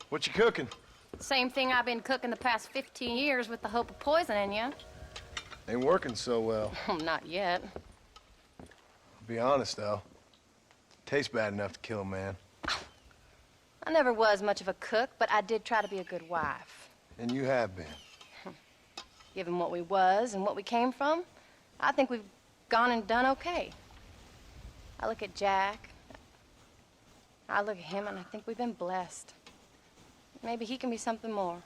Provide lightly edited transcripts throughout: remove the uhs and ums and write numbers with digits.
What you cooking? Same thing I've been cooking the past 15 years with the hope of poisoning you. Ain't working so well. Not yet. I'll be honest, though. Tastes bad enough to kill a man. I never was much of a cook, but I did try to be a good wife. And you have been. Given what we was and what we came from, I think we've gone and done okay. I look at Jack. I look at him, and I think we've been blessed. Maybe he can be something more.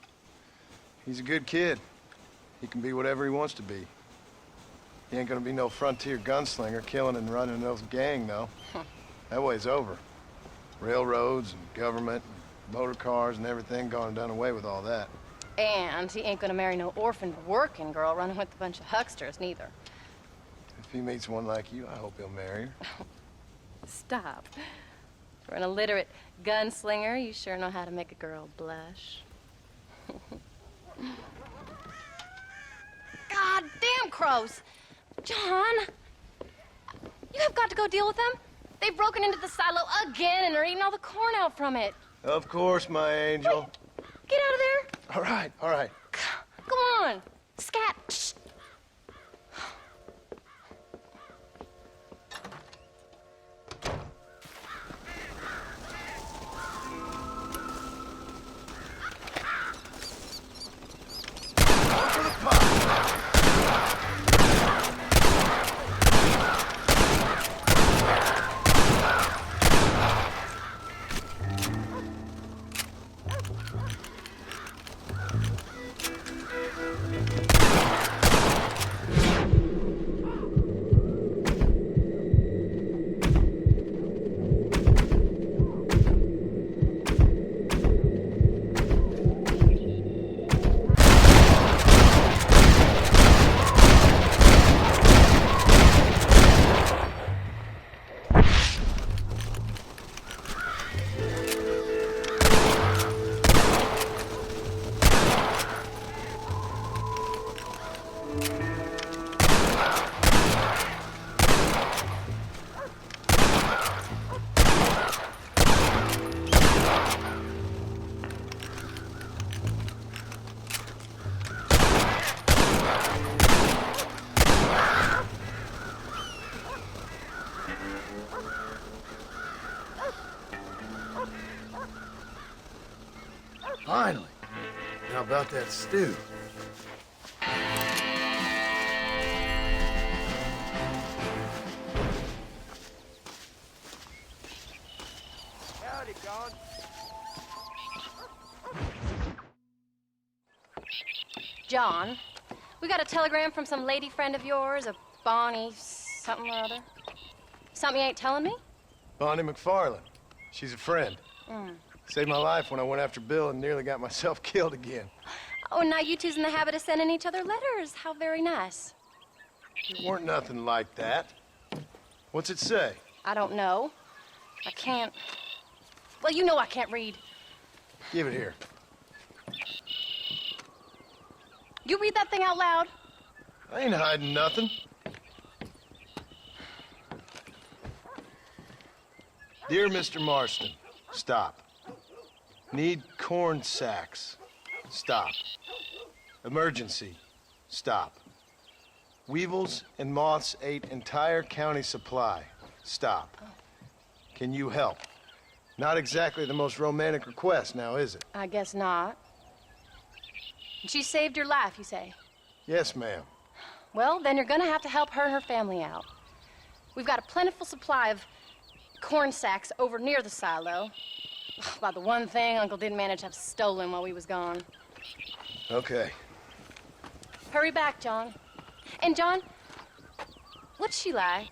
He's a good kid. He can be whatever he wants to be. He ain't gonna be no frontier gunslinger killing and running those gang, though. That way's over. Railroads and government and motor cars and everything gone and done away with all that. And he ain't gonna marry no orphaned working girl running with a bunch of hucksters, neither. If he meets one like you, I hope he'll marry her. Stop. For an illiterate gunslinger, you sure know how to make a girl blush. God damn crows! John! You have got to go deal with them. They've broken into the silo again and are eating all the corn out from it. Of course, my angel. Wait, get out of there. All right, all right. Go on. Scat. Shh. Finally. How about that stew? Howdy, John. John, we got a telegram from some lady friend of yours, a Bonnie something or other. Something you ain't telling me? Bonnie McFarland. She's a friend. Mm. Saved my life when I went after Bill and nearly got myself killed again. Oh, now you two's in the habit of sending each other letters. How very nice. It weren't nothing like that. What's it say? I don't know. I can't... Well, you know I can't read. Give it here. You read that thing out loud? I ain't hiding nothing. Dear Mr. Marston, stop. Need corn sacks. Stop. Emergency. Stop. Weevils and moths ate entire county supply. Stop. Can you help? Not exactly the most romantic request now, is it? I guess not. She saved your life, you say? Yes, ma'am. Well, then you're gonna have to help her and her family out. We've got a plentiful supply of corn sacks over near the silo. About the one thing Uncle didn't manage to have stolen while we was gone. Okay. Hurry back, John. And John, what's she like?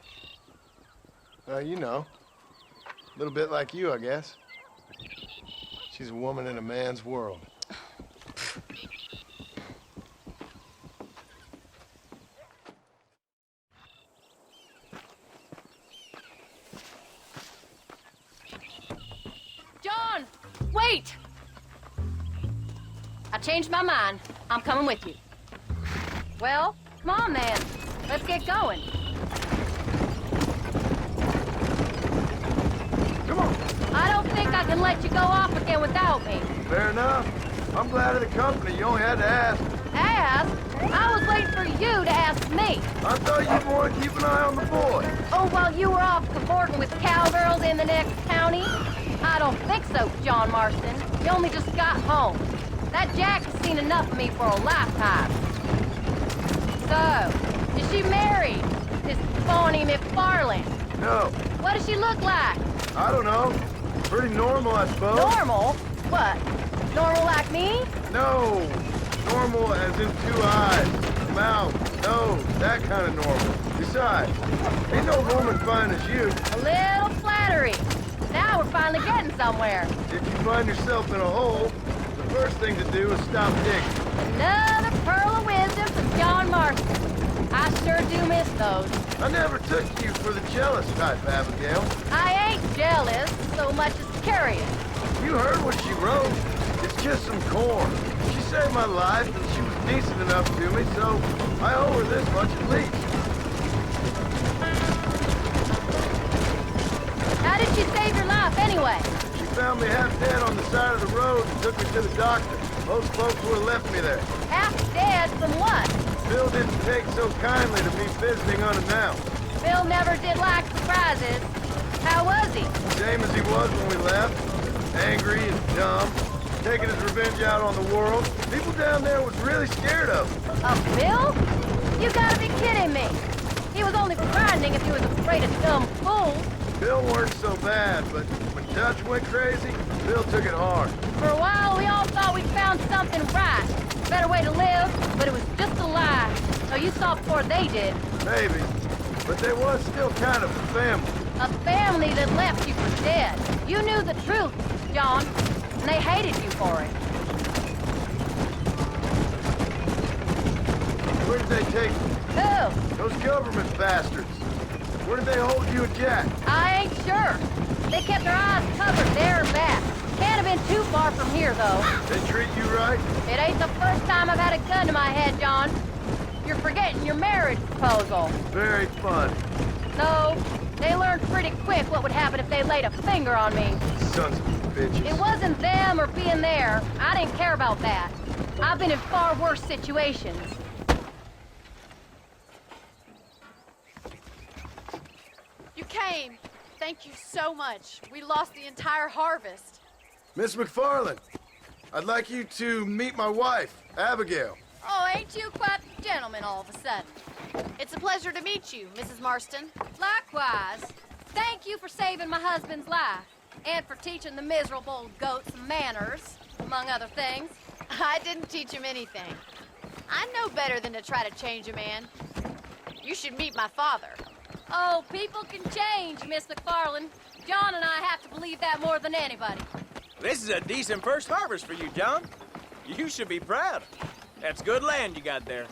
You know. A little bit like you, I guess. She's a woman in a man's world. John, wait! I changed my mind. I'm coming with you. Well, come on then. Let's get going. Come on. I don't think I can let you go off again without me. Fair enough. I'm glad of the company. You only had to ask. Ask? I was waiting for you to ask me. I thought you'd want to keep an eye on the boy. Oh, while you were off cavorting with cowgirls in the next county? I don't think so, John Marston. You only just got home. That Jack has seen enough of me for a lifetime. So, is she married? This phony McFarland? No, What does she look like? I don't know. Pretty normal, I suppose. Normal? What? Normal like me? No, normal as in 2 eyes, mouth, nose, that kind of normal. Besides, ain't no woman fine as you. A little flattery. Now we're finally getting somewhere. If you find yourself in a hole, the first thing to do is stop digging. Another pearl of wisdom from John Marston. I sure do miss those. I never took you for the jealous type, Abigail. I ain't jealous so much as curious. You heard what she wrote. It's just some corn. She saved my life, and she was decent enough to me, so I owe her this much at least. How did she save your life anyway? She found me half dead on the side of the road and took me to the doctor. Most folks would have left me there. Half dead from what? Bill didn't take so kindly to me visiting unannounced. Bill never did like surprises. How was he? Same as he was when we left. Angry and dumb. Taking his revenge out on the world. People down there was really scared of him. Of Bill? You gotta be kidding me. He was only frightening if he was afraid of dumb fools. Bill weren't so bad, but when Dutch went crazy, Bill took it hard. For a while, we all thought we'd found something right. Better way to live, but it was just a lie. So you saw before they did. Maybe. But there was still kind of a family. A family that left you for dead. You knew the truth, John, and they hated you for it. Where did they take you? Who? Those government bastards. Where did they hold you and Jack? I ain't sure. They kept their eyes covered there and back. Can't have been too far from here, though. They treat you right? It ain't the first time I've had a gun to my head, John. You're forgetting your marriage proposal. Very funny. No, they learned pretty quick what would happen if they laid a finger on me. Sons of bitches. It wasn't them or being there. I didn't care about that. I've been in far worse situations. You came. Thank you so much. We lost the entire harvest. Miss McFarland, I'd like you to meet my wife, Abigail. Oh, ain't you quite the gentleman all of a sudden? It's a pleasure to meet you, Mrs. Marston. Likewise. Thank you for saving my husband's life. And for teaching the miserable goat some manners, among other things. I didn't teach him anything. I know better than to try to change a man. You should meet my father. Oh, people can change, Miss McFarland. John and I have to believe that more than anybody. This is a decent first harvest for you, John. You should be proud. That's good land you got there.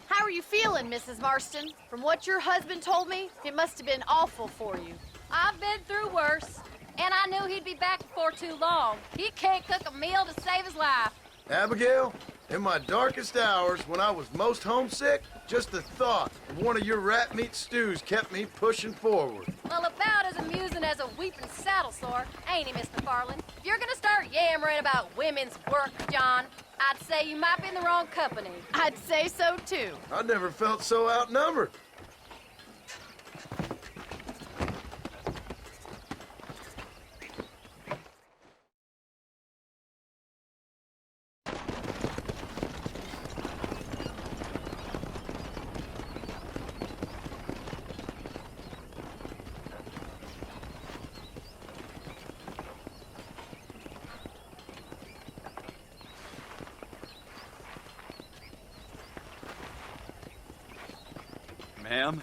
How are you feeling, Mrs. Marston? From what your husband told me, it must have been awful for you. I've been through worse, and I knew he'd be back before too long. He can't cook a meal to save his life. Abigail, in my darkest hours, when I was most homesick, just the thought of one of your rat meat stews kept me pushing forward. Well, about as amusing as a weeping saddle sore, ain't he, Mr. Farland? If you're gonna start yammering about women's work, John, I'd say you might be in the wrong company. I'd say so, too. I never felt so outnumbered. Ma'am?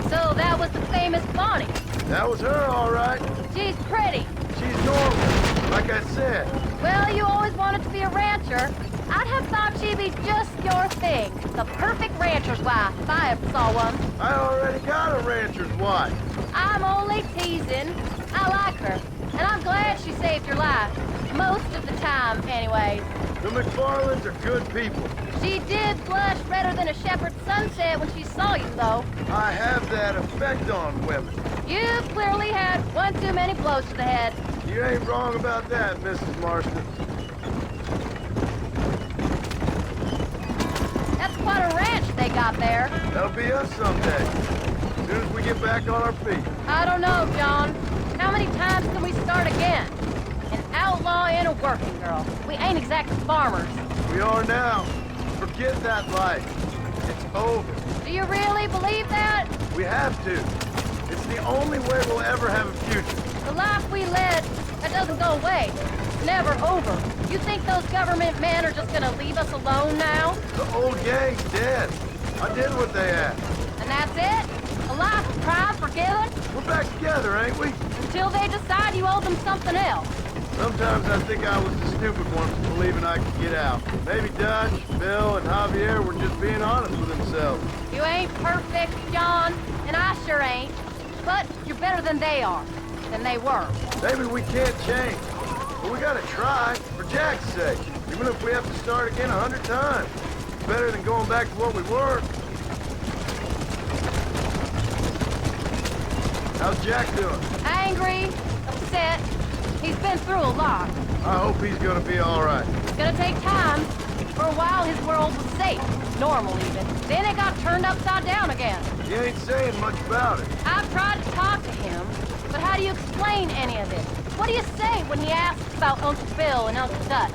So that was the famous Bonnie. That was her, all right. She's pretty. She's normal, like I said. Well, you always wanted to be a rancher. I'd have thought she'd be just your thing. The perfect rancher's wife, if I ever saw one. I already got a rancher's wife. I'm only teasing. I like her, and I'm glad she saved your life. Most of the time, anyways. The McFarlands are good people. She did blush redder than a shepherd's sunset when she saw you, though. I have that effect on women. You clearly had one too many blows to the head. You ain't wrong about that, Mrs. Marston. That's quite a ranch they got there. That'll be us someday. As soon as we get back on our feet. I don't know, John. How many times can we start again? An outlaw and a working girl. We ain't exactly farmers. We are now. Forget that life. It's over. Do you really believe that? We have to. It's the only way we'll ever have a future. The life we led, that doesn't go away. It's never over. You think those government men are just gonna leave us alone now? The old gang's dead. I did what they asked. And that's it? A life of crime forgiven? We're back together, ain't we? Until they decide you owe them something else. Sometimes I think I was the stupid one for believing I could get out. Maybe Dutch, Bill, and Javier were just being honest with themselves. You ain't perfect, John, and I sure ain't. But you're better than they are. Than they were. Maybe we can't change. But we gotta try, for Jack's sake. Even if we have to start again 100 times. It's better than going back to what we were. How's Jack doing? Angry, upset. He's been through a lot. I hope he's gonna be all right. It's gonna take time. For a while, his world was safe. Normal, even. Then it got turned upside down again. He ain't saying much about it. I've tried to talk to him, but how do you explain any of this? What do you say when he asks about Uncle Bill and Uncle Dutch?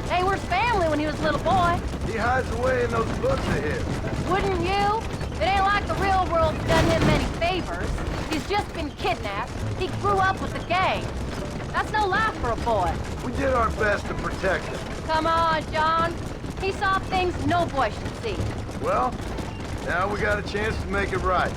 They were family when he was a little boy. He hides away in those books of his. Wouldn't you? It ain't like the real world's done him many favors. He's just been kidnapped. He grew up with the gang. That's no life for a boy. We did our best to protect him. Come on, John. He saw things no boy should see. Well, now we got a chance to make it right.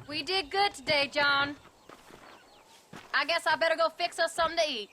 We did good today, John. I guess I better go fix us something to eat.